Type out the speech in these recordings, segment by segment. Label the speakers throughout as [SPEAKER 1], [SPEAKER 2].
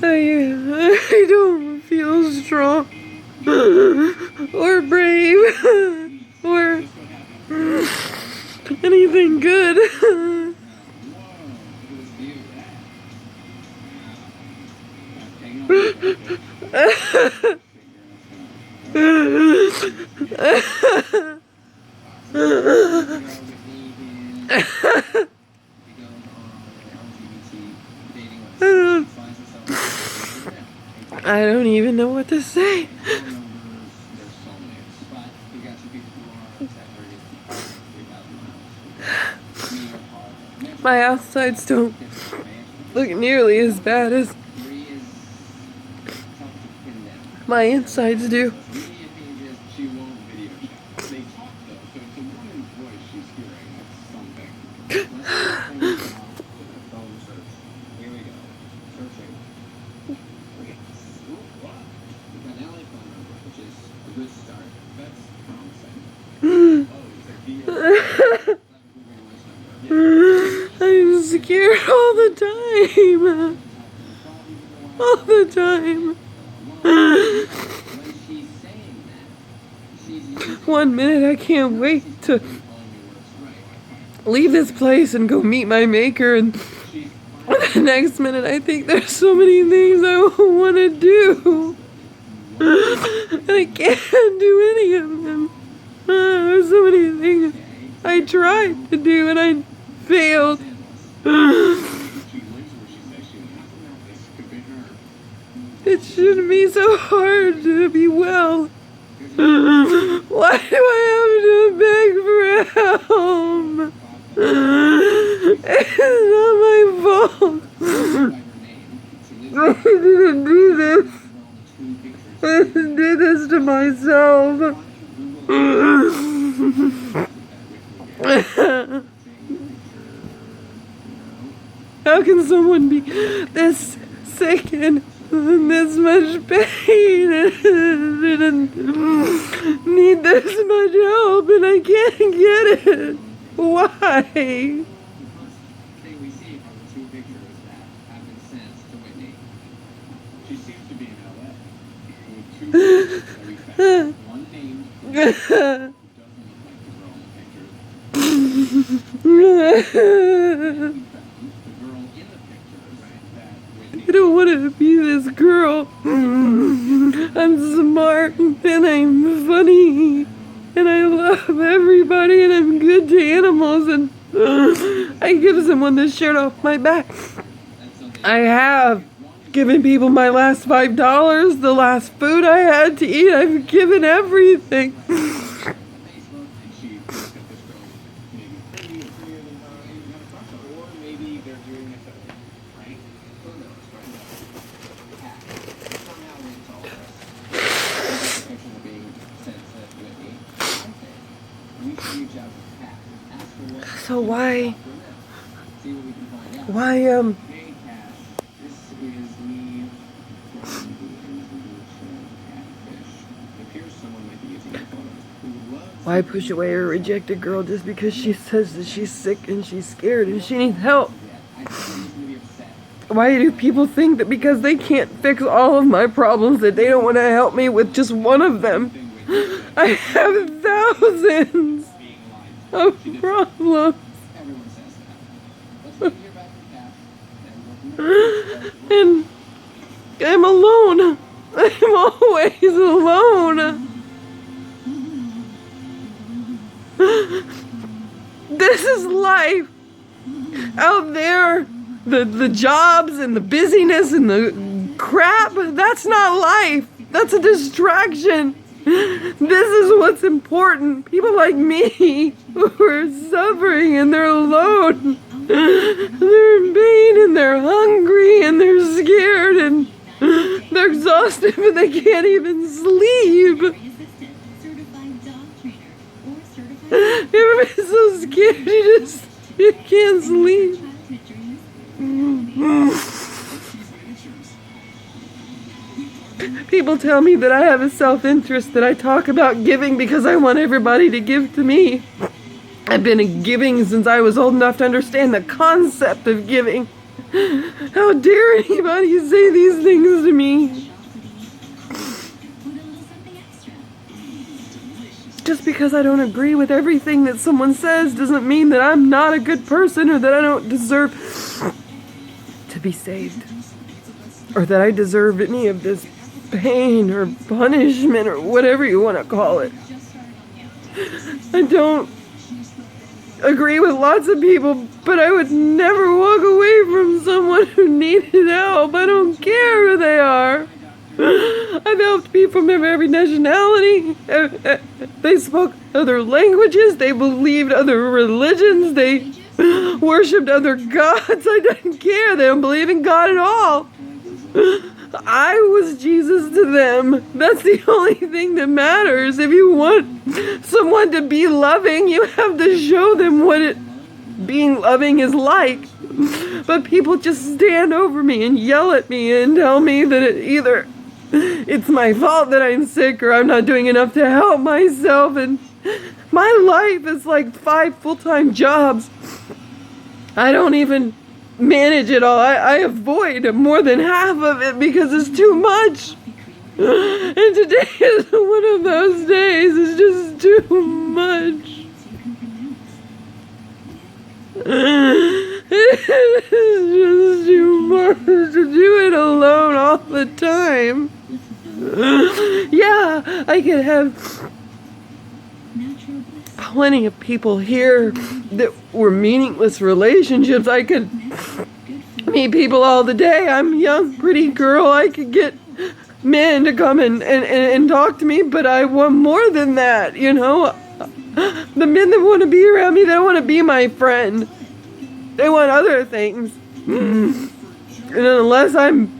[SPEAKER 1] I don't feel strong or brave or anything good. I don't even know what to say. My outsides don't look nearly as bad as my insides do. I'm scared all the time. All the time. One minute I can't wait to leave this place and go meet my maker, and the next minute I think there's so many things I want to do. And I can't do any of them. There's so many things I tried to do and I failed. It shouldn't be so hard to be well. Why do I have to beg for help? It's not my fault. I didn't do this. I did this to myself. How can someone be this sick and in this much pain and need this much help and I can't get it? Why? I don't want to be this girl. I'm smart and I'm funny and I love everybody and I'm good to animals and I give someone the shirt off my back. I have given people my last $5, the last food I had to eat. I've given everything. So why push away or reject a girl just because she says that she's sick and she's scared and she needs help? Why do people think that because they can't fix all of my problems that they don't want to help me with just one of them? I have thousands of problems. And I'm alone. I'm always alone. This is life. Out there, the jobs and the busyness and the crap, that's not life. That's a distraction. This is what's important. People like me who are suffering and they're alone. They're in pain and they're hungry and they're scared and they're exhausted but they can't even sleep. You ever been so scared you can't sleep? People tell me that I have a self-interest, that I talk about giving because I want everybody to give to me. I've been giving since I was old enough to understand the concept of giving. How dare anybody say these things to me? Just because I don't agree with everything that someone says doesn't mean that I'm not a good person or that I don't deserve to be saved. Or that I deserve any of this pain or punishment or whatever you want to call it. I don't agree with lots of people, but I would never walk away from someone who needed help. I don't care who they are. I've helped people from every nationality. They spoke other languages. They believed other religions. They worshipped other gods. I don't care. They don't believe in God at all. I was Jesus to them. That's the only thing that matters. If you want someone to be loving, you have to show them what being loving is like. But people just stand over me and yell at me and tell me that either it's my fault that I'm sick or I'm not doing enough to help myself. And my life is like 5 full-time jobs. I don't even manage it all. I avoid more than half of it because it's too much. And today is one of those days. It's just too much. It's just too much to do it alone all the time. Yeah, I could have plenty of people here that were meaningless relationships. I could meet people all the day. I'm a young, pretty girl. I could get men to come and talk to me, but I want more than that, you know? The men that want to be around me, they don't want to be my friend. They want other things. And unless I'm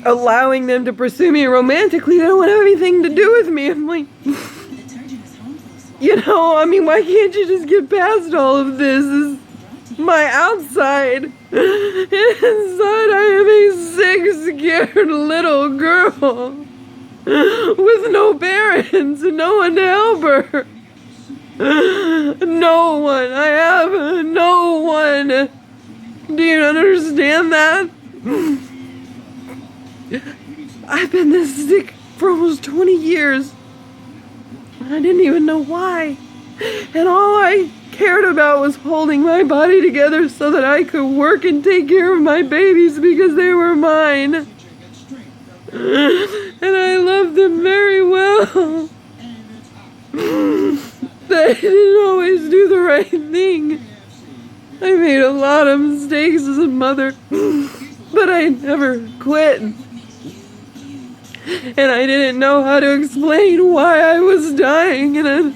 [SPEAKER 1] allowing them to pursue me romantically, they don't want to have anything to do with me. I'm like, you know, I mean, why can't you just get past all of this? This is my outside. Inside, I am a sick, scared little girl with no parents and no one to help her. No one. I have no one. Do you understand that? I've been this sick for almost 20 years. I didn't even know why. And all I cared about was holding my body together so that I could work and take care of my babies because they were mine. And I loved them very well. They didn't always do the right thing. I made a lot of mistakes as a mother, but I never quit. And I didn't know how to explain why I was dying, and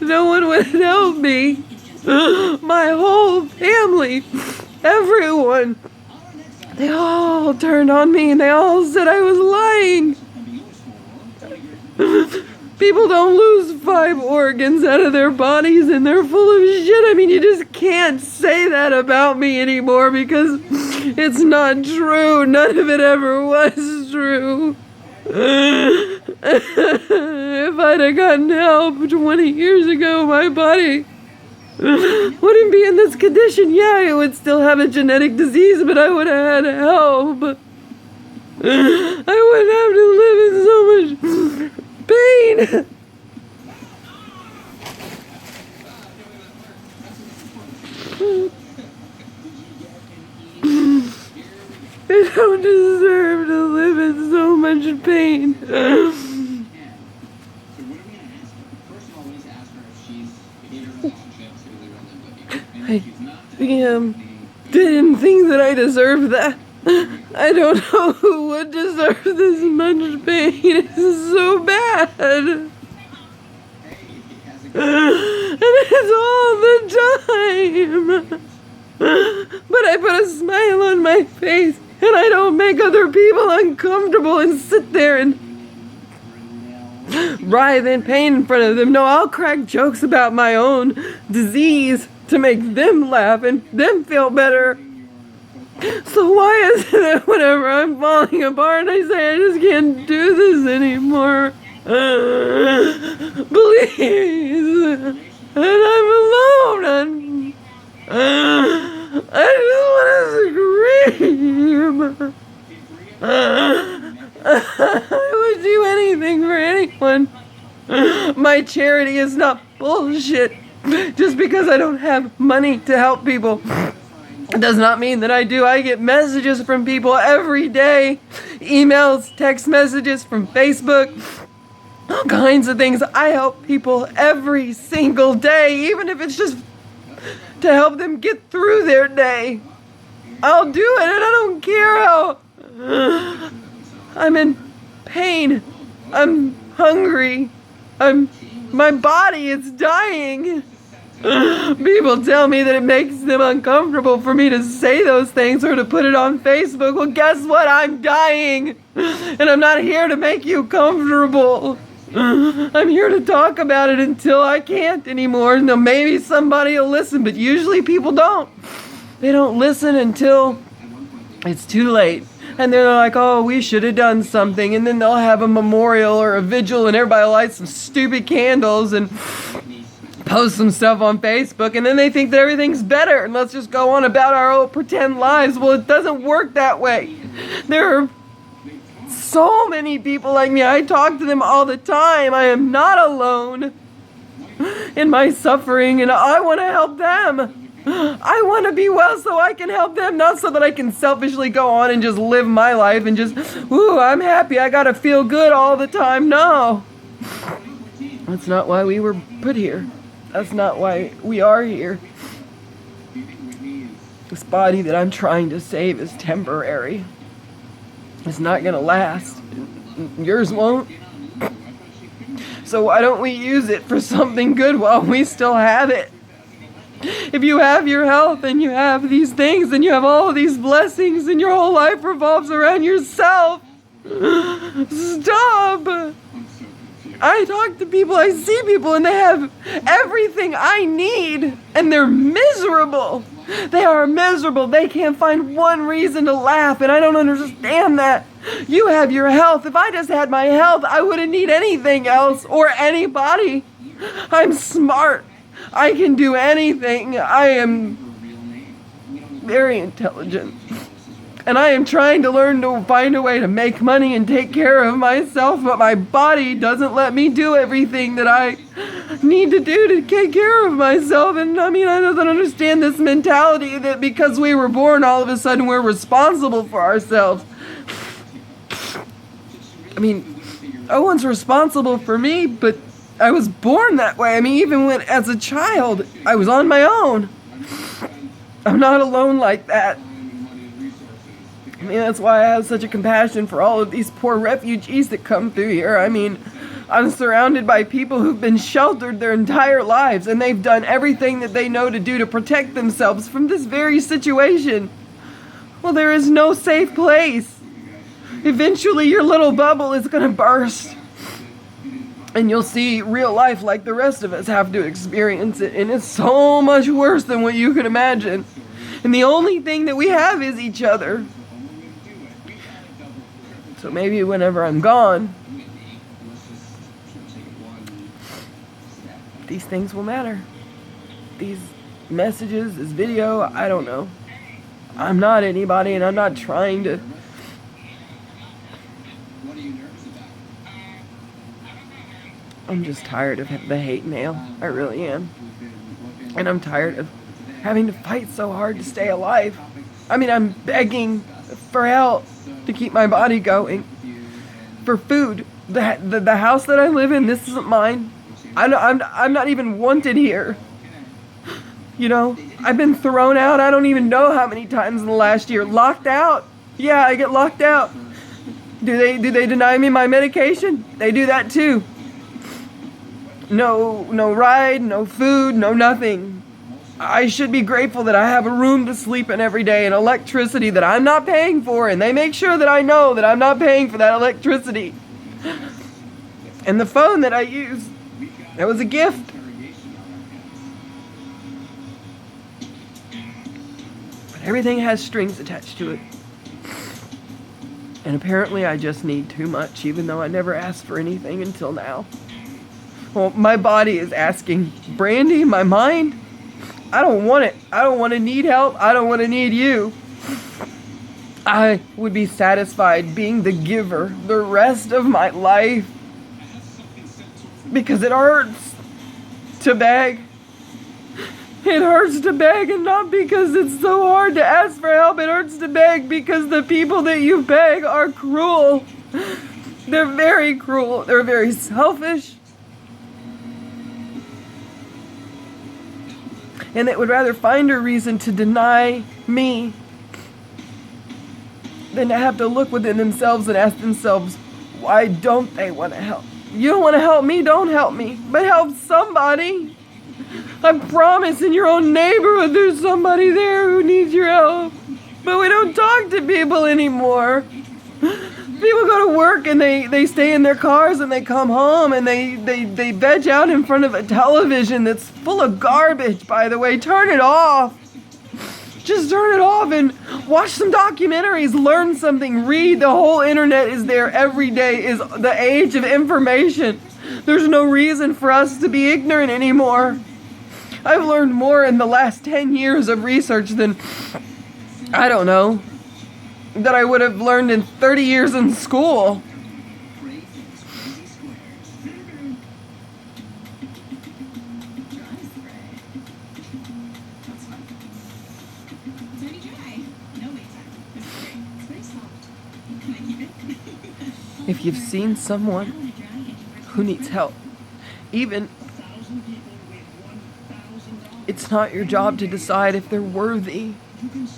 [SPEAKER 1] no one would help me. My whole family, everyone, they all turned on me and they all said I was lying. People don't lose 5 organs out of their bodies and they're full of shit. I mean, you just can't say that about me anymore because it's not true. None of it ever was true. If I'd have gotten help 20 years ago, my body wouldn't be in this condition. Yeah, I would still have a genetic disease, but I would have had help. I wouldn't have to live in so much pain. I don't deserve to live in so much pain. I didn't think that I deserved that. I don't know who would deserve this much pain. It's so bad. And it's all the time. But I put a smile on my face and I don't make other people uncomfortable and sit there and writhe in pain in front of them. No, I'll crack jokes about my own disease to make them laugh and them feel better. So why is it that whenever I'm falling apart, I say I just can't do this anymore? Please. And I'm alone. And I just want to scream. I would do anything for anyone. My charity is not bullshit. Just because I don't have money to help people, it does not mean that I do. I get messages from people every day. Emails, text messages from Facebook, all kinds of things. I help people every single day, even if it's just to help them get through their day. I'll do it, and I don't care how. I'm in pain. I'm hungry. My body is dying. People tell me that it makes them uncomfortable for me to say those things or to put it on Facebook. Well, guess what? I'm dying. And I'm not here to make you comfortable. I'm here to talk about it until I can't anymore. Now, maybe somebody will listen, but usually people don't. They don't listen until it's too late. And they're like, oh, we should have done something. And then they'll have a memorial or a vigil and everybody lights some stupid candles and post some stuff on Facebook. And then they think that everything's better and let's just go on about our old pretend lives. Well, it doesn't work that way. There are so many people like me. I talk to them all the time. I am not alone in my suffering and I want to help them. I want to be well so I can help them, not so that I can selfishly go on and just live my life and just, ooh, I'm happy, I gotta feel good all the time. No. That's not why we were put here. That's not why we are here. This body that I'm trying to save is temporary. It's not gonna last. Yours won't. So why don't we use it for something good while we still have it? If you have your health and you have these things and you have all of these blessings and your whole life revolves around yourself, stop. I talk to people, I see people and they have everything I need and they're miserable. They are miserable. They can't find one reason to laugh and I don't understand that. You have your health. If I just had my health, I wouldn't need anything else or anybody. I'm smart. I can do anything. I am very intelligent. And I am trying to learn to find a way to make money and take care of myself, but my body doesn't let me do everything that I need to do to take care of myself. And I mean, I don't understand this mentality that because we were born, all of a sudden we're responsible for ourselves. I mean, no one's responsible for me, but I was born that way. I mean, even when as a child, I was on my own. I'm not alone like that. I mean, that's why I have such a compassion for all of these poor refugees that come through here. I mean, I'm surrounded by people who've been sheltered their entire lives, and they've done everything that they know to do to protect themselves from this very situation. Well, there is no safe place. Eventually, your little bubble is going to burst. And you'll see real life like the rest of us have to experience it. And it's so much worse than what you can imagine. And the only thing that we have is each other. So maybe whenever I'm gone, these things will matter. These messages, this video, I don't know. I'm not anybody and I'm not trying to. I'm just tired of the hate mail. I really am. And I'm tired of having to fight so hard to stay alive. I mean, I'm begging for help to keep my body going. For food. The house that I live in, this isn't mine. I'm not even wanted here. You know, I've been thrown out. I don't even know how many times in the last year. Locked out. Yeah, I get locked out. Do they deny me my medication? They do that too. No ride, no food, no nothing. I should be grateful that I have a room to sleep in every day and electricity that I'm not paying for, and they make sure that I know that I'm not paying for that electricity. And the phone that I use, that was a gift. But Everything has strings attached to it. And apparently I just need too much, even though I never asked for anything until now. Well, my body is asking, Brandy, my mind, I don't want it. I don't want to need help. I don't want to need you. I would be satisfied being the giver the rest of my life. Because it hurts to beg. It hurts to beg, and not because it's so hard to ask for help. It hurts to beg because the people that you beg are cruel. They're very cruel. They're very selfish. And they would rather find a reason to deny me than to have to look within themselves and ask themselves, why don't they want to help? You don't want to help me? Don't help me. But help somebody. I promise in your own neighborhood there's somebody there who needs your help. But we don't talk to people anymore. People go to work and they stay in their cars and they come home and they veg out in front of a television that's full of garbage, by the way. Turn it off. Just turn it off and watch some documentaries, learn something, read. The whole internet is there every day, is the age of information. There's no reason for us to be ignorant anymore. I've learned more in the last 10 years of research than, I don't know, that I would have learned in 30 years in school. If you've seen someone who needs help, even it's not your job to decide if they're worthy,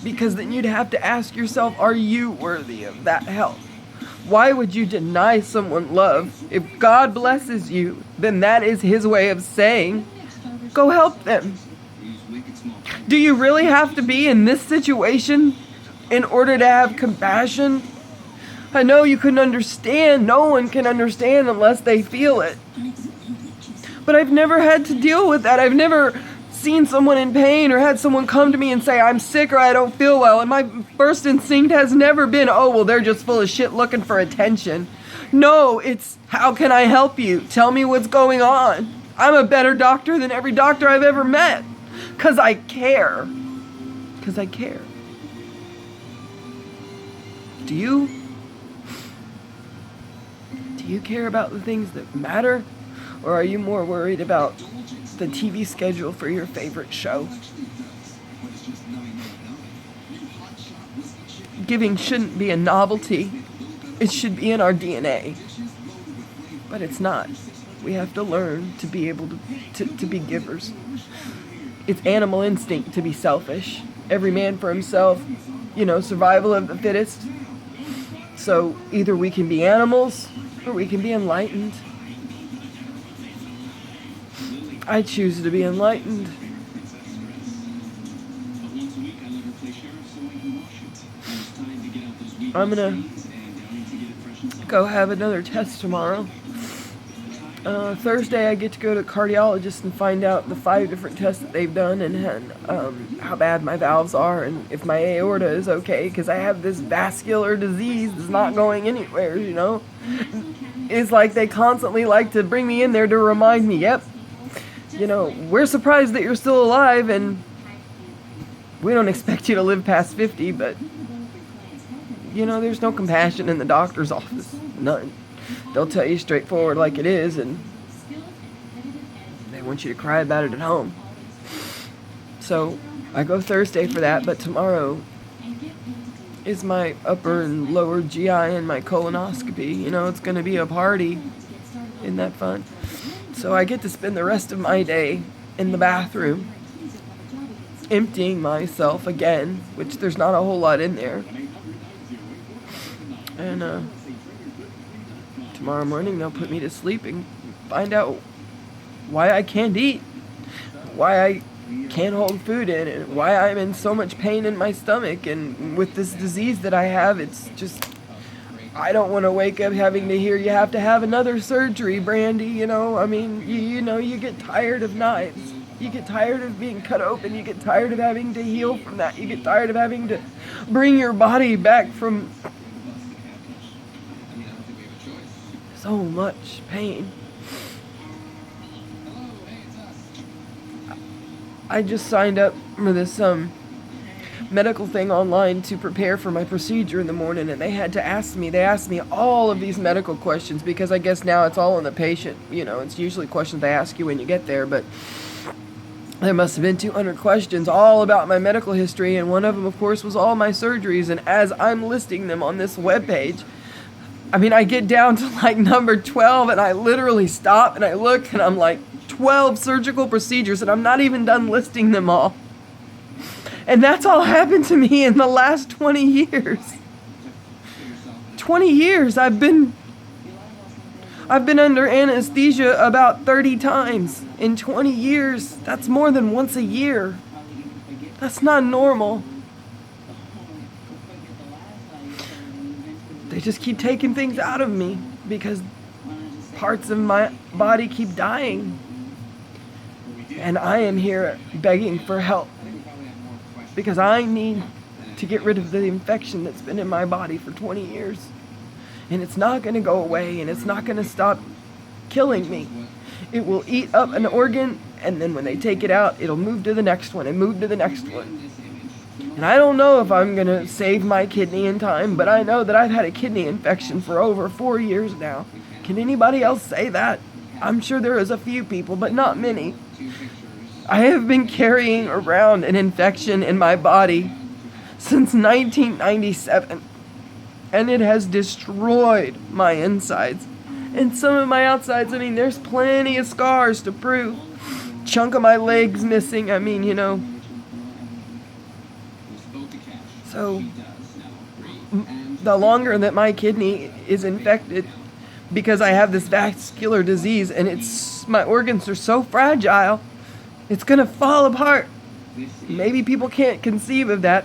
[SPEAKER 1] because then you'd have to ask yourself, are you worthy of that help? Why would you deny someone love? If God blesses you, then that is his way of saying, go help them. Do you really have to be in this situation in order to have compassion? I know you can understand. No one can understand unless they feel it. But I've never had to deal with that. I've never seen someone in pain or had someone come to me and say, I'm sick or I don't feel well. And my first instinct has never been, oh, well, they're just full of shit looking for attention. No, it's, how can I help you? Tell me what's going on. I'm a better doctor than every doctor I've ever met. Because I care. Because I care. Do you? Do you care about the things that matter? Or are you more worried about the TV schedule for your favorite show? Giving shouldn't be a novelty. It should be in our DNA. But it's not. We have to learn to be able to be givers. It's animal instinct to be selfish. Every man for himself, survival of the fittest. So either we can be animals or we can be enlightened. I choose to be enlightened. I'm gonna go have another test tomorrow. Thursday I get to go to a cardiologist and find out the 5 different tests that they've done and how bad my valves are and if my aorta is okay, because I have this vascular disease that's not going anywhere, It's like they constantly like to bring me in there to remind me, yep, we're surprised that you're still alive and we don't expect you to live past 50, but, there's no compassion in the doctor's office. None. They'll tell you straightforward like it is, and they want you to cry about it at home. So I go Thursday for that, but tomorrow is my upper and lower GI and my colonoscopy. It's going to be a party. Isn't that fun? So I get to spend the rest of my day in the bathroom, emptying myself again, which there's not a whole lot in there. And tomorrow morning they'll put me to sleep and find out why I can't eat, why I can't hold food in, and why I'm in so much pain in my stomach. And with this disease that I have, it's just, I don't want to wake up having to hear you have to have another surgery, Brandy. You get tired of knives. You get tired of being cut open. You get tired of having to heal from that. You get tired of having to bring your body back from so much pain. I just signed up for this medical thing online to prepare for my procedure in the morning, and they asked me all of these medical questions, because I guess now it's all on the patient. You know, it's usually questions they ask you when you get there, but there must have been 200 questions all about my medical history, and one of them, of course, was all my surgeries. And as I'm listing them on this webpage, I mean, I get down to like number 12, and I literally stop and I look, and I'm like, 12 surgical procedures, and I'm not even done listing them all. And that's all happened to me in the last 20 years. 20 years. I've been under anesthesia about 30 times in 20 years. That's more than once a year. That's not normal. They just keep taking things out of me because parts of my body keep dying. And I am here begging for help because I need to get rid of the infection that's been in my body for 20 years. And it's not going to go away, and it's not going to stop killing me. It will eat up an organ, and then when they take it out, it'll move to the next one and move to the next one. And I don't know if I'm going to save my kidney in time, but I know that I've had a kidney infection for over 4 years now. Can anybody else say that? I'm sure there is a few people, but not many. I have been carrying around an infection in my body since 1997, and it has destroyed my insides. And some of my outsides, I mean, there's plenty of scars to prove. Chunk of my legs missing, I mean, you know. So, the longer that my kidney is infected, because I have this vascular disease, and my organs are so fragile, it's going to fall apart. Maybe people can't conceive of that,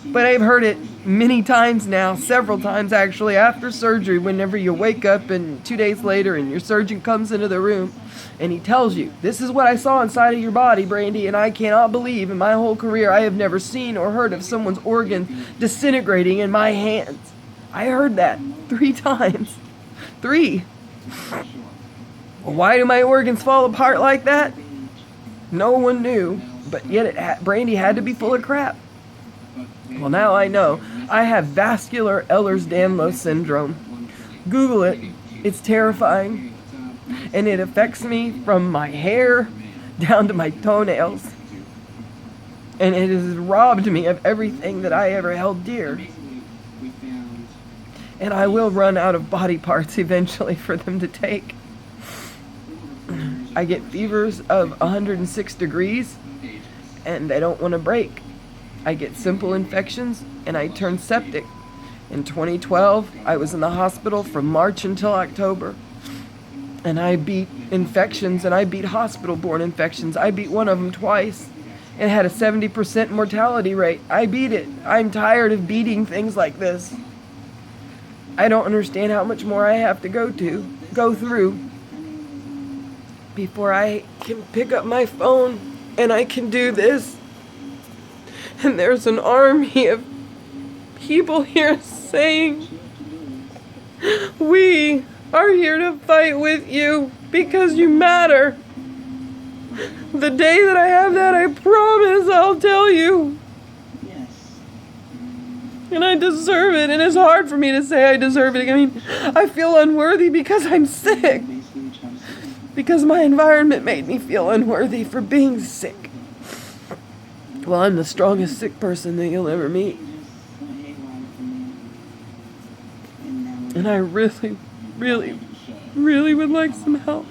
[SPEAKER 1] but I've heard it many times now, several times actually, after surgery, whenever you wake up and 2 days later and your surgeon comes into the room and he tells you, this is what I saw inside of your body, Brandy, and I cannot believe in my whole career I have never seen or heard of someone's organ disintegrating in my hands. I heard that 3 times. 3. Well, why do my organs fall apart like that? No one knew, but yet Brandy had to be full of crap. Well, now I know. I have vascular Ehlers-Danlos syndrome. Google it. It's terrifying. And it affects me from my hair down to my toenails. And it has robbed me of everything that I ever held dear. And I will run out of body parts eventually for them to take. I get fevers of 106 degrees, and they don't want to break. I get simple infections, and I turn septic. In 2012, I was in the hospital from March until October. And I beat infections, and I beat hospital-borne infections. I beat one of them twice. It had a 70% mortality rate. I beat it. I'm tired of beating things like this. I don't understand how much more I have to go through before I can pick up my phone and I can do this. And there's an army of people here saying, we are here to fight with you because you matter. The day that I have that, I promise I'll tell you. And I deserve it, and it's hard for me to say I deserve it. I mean, I feel unworthy because I'm sick. Because my environment made me feel unworthy for being sick. Well, I'm the strongest sick person that you'll ever meet. And I really, really, really would like some help.